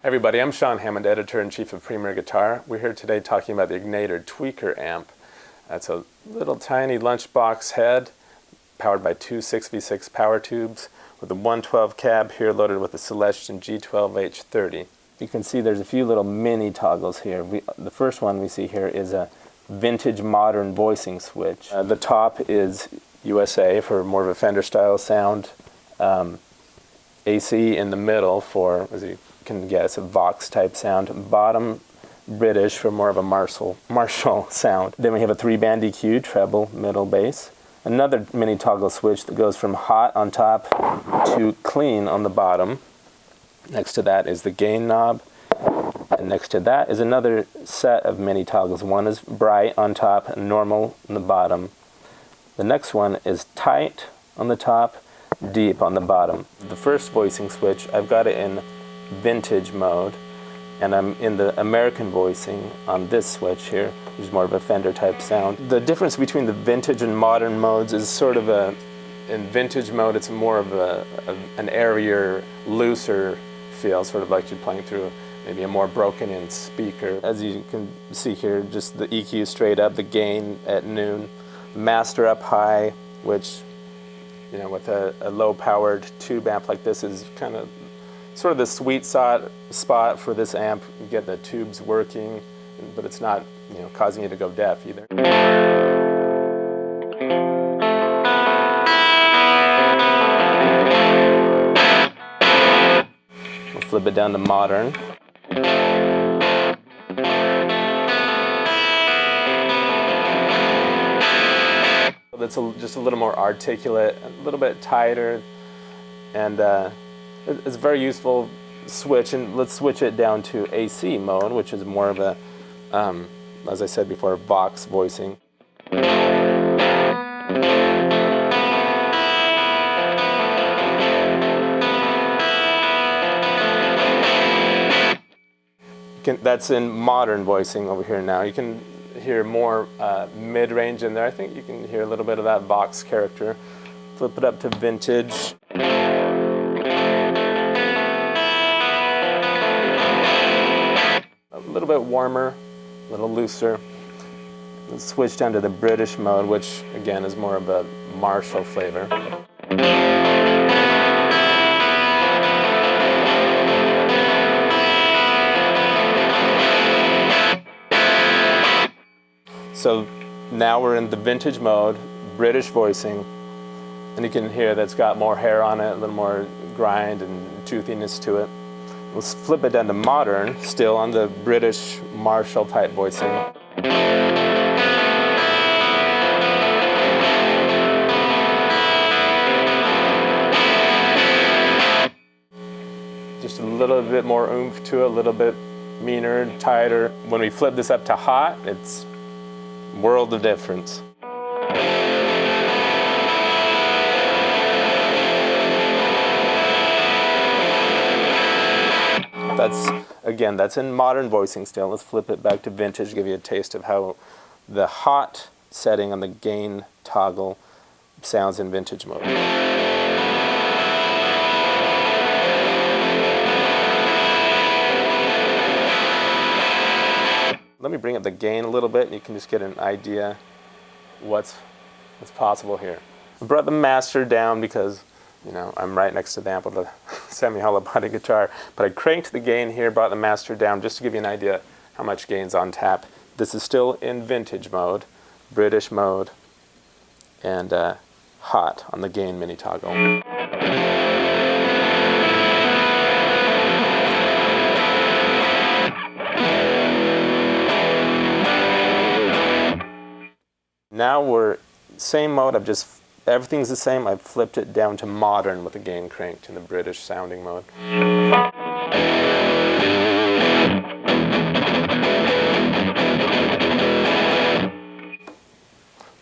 Hey everybody, I'm Sean Hammond, Editor-in-Chief of Premier Guitar. We're here today talking about the Egnater tweaker amp. That's a little tiny lunchbox head powered by two 6v6 power tubes with a 112 cab here loaded with a Celestion G12H30. You can see there's a few little mini toggles here. The first one we see here is a vintage modern voicing switch. The top is USA for more of a Fender style sound. AC in the middle for, as you can guess, a Vox type sound. Bottom British for more of a Marshall sound. Then we have a 3-band EQ, treble, middle, bass. Another mini toggle switch that goes from hot on top to clean on the bottom. Next to that is the gain knob. And next to that is another set of mini toggles. One is bright on top and normal on the bottom. The next one is tight on the top, deep on the bottom. The first voicing switch, I've got it in vintage mode, and I'm in the American voicing on this switch here, which is more of a Fender type sound. The difference between the vintage and modern modes is sort of in vintage mode it's more of an airier, looser feel, sort of like you're playing through maybe a more broken in speaker. As you can see here, just the EQ straight up, the gain at noon, master up high, which, you know, with a low-powered tube amp like this is kind of sort of the sweet spot for this amp. You get the tubes working, but it's not, you know, causing you to go deaf either. We'll flip it down to modern. That's just a little more articulate, a little bit tighter, and it's a very useful switch. And let's switch it down to AC mode, which is more of a, as I said before, Vox voicing. That's in modern voicing over here now. You can hear more mid-range in there. I think you can hear a little bit of that Vox character. Flip it up to vintage. A little bit warmer, a little looser. Let's switch down to the British mode, which again is more of a Marshall flavor. So now we're in the vintage mode, British voicing, and you can hear that's got more hair on it, a little more grind and toothiness to it. Let's flip it down to modern, still on the British Marshall type voicing. Just a little bit more oomph to it, a little bit meaner, tighter. When we flip this up to hot, it's world of difference. That's in modern voicing still. Let's flip it back to vintage, give you a taste of how the hot setting on the gain toggle sounds in vintage mode. Let me bring up the gain a little bit, and you can just get an idea what's possible here. I brought the master down because, you know, I'm right next to the amp with a semi-hollow body guitar, but I cranked the gain here, brought the master down just to give you an idea how much gain's on tap. This is still in vintage mode, British mode, and hot on the gain mini toggle. Now we're same mode. Everything's the same. I've flipped it down to modern with the gain cranked in the British sounding mode.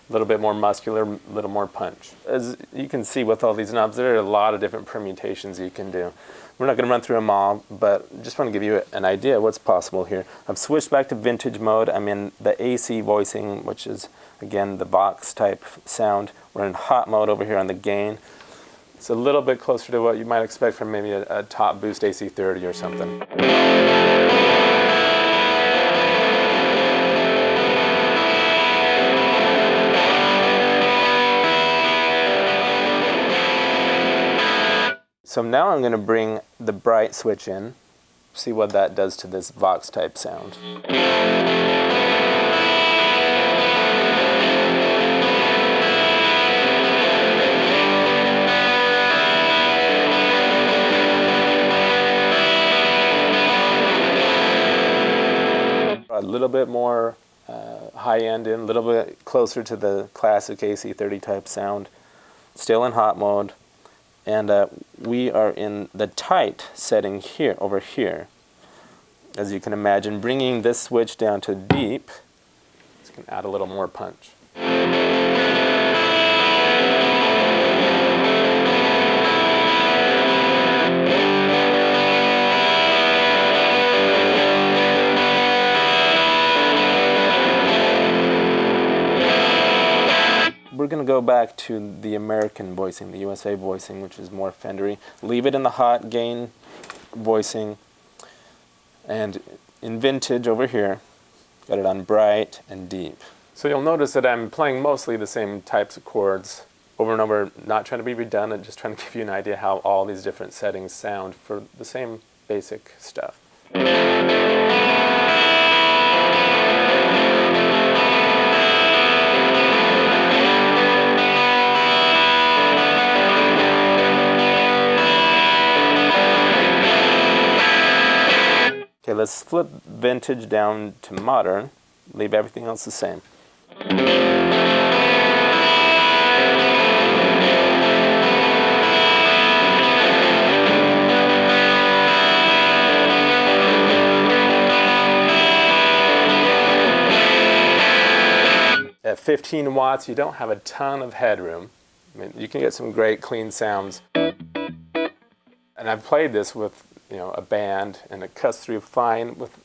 A little bit more muscular, a little more punch. As you can see with all these knobs, there are a lot of different permutations you can do. We're not going to run through them all, but just want to give you an idea of what's possible here. I've switched back to vintage mode. I'm in the AC voicing, which is, again, the Vox type sound. We're in hot mode over here on the gain. It's a little bit closer to what you might expect from maybe a top boost AC30 or something. So now I'm going to bring the bright switch in, see what that does to this Vox type sound. A little bit more high end in, a little bit closer to the classic AC30 type sound. Still in hot mode. And we are in the tight setting here, over here. As you can imagine, bringing this switch down to deep, it's going to add a little more punch. We're going to go back to the American voicing, the USA voicing, which is more Fendery. Leave it in the hot gain voicing. And in vintage over here, got it on bright and deep. So you'll notice that I'm playing mostly the same types of chords over and over, not trying to be redundant, just trying to give you an idea how all these different settings sound for the same basic stuff. Okay, let's flip vintage down to modern, leave everything else the same. At 15 watts, you don't have a ton of headroom. I mean, you can get some great clean sounds. And I've played this with a band, and it cuts through fine. With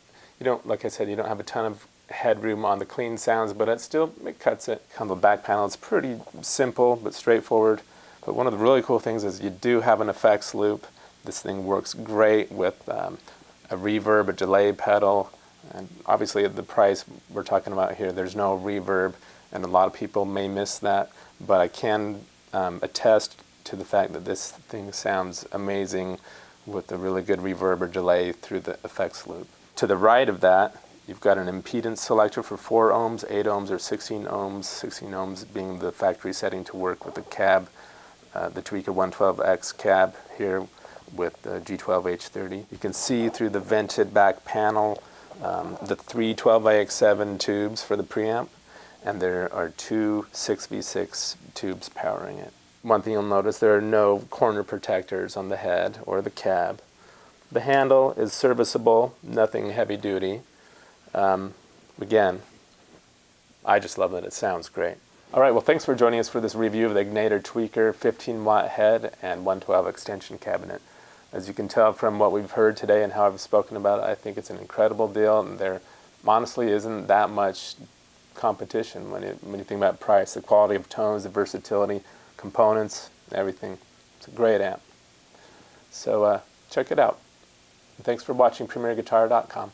like I said, you don't have a ton of headroom on the clean sounds, but it cuts it. On the back panel, it's pretty simple but straightforward. But one of the really cool things is you do have an effects loop. This thing works great with a reverb, a delay pedal, and obviously at the price we're talking about here, there's no reverb, and a lot of people may miss that. But I can attest to the fact that this thing sounds amazing with a really good reverb or delay through the effects loop. To the right of that, you've got an impedance selector for 4 ohms, 8 ohms, or 16 ohms, 16 ohms being the factory setting to work with the cab, the Tweaker 112X cab here with the G12H30. You can see through the vented back panel the 3 12IX7 tubes for the preamp, and there are 2 6v6 tubes powering it. One thing you'll notice, there are no corner protectors on the head or the cab. The handle is serviceable, nothing heavy duty. Again, I just love that it sounds great. All right, well, thanks for joining us for this review of the Egnater Tweaker 15-watt head and 112 extension cabinet. As you can tell from what we've heard today and how I've spoken about it, I think it's an incredible deal, and there honestly isn't that much competition when you think about price, the quality of tones, the versatility, components, everything. It's a great amp. So check it out. And thanks for watching PremierGuitar.com.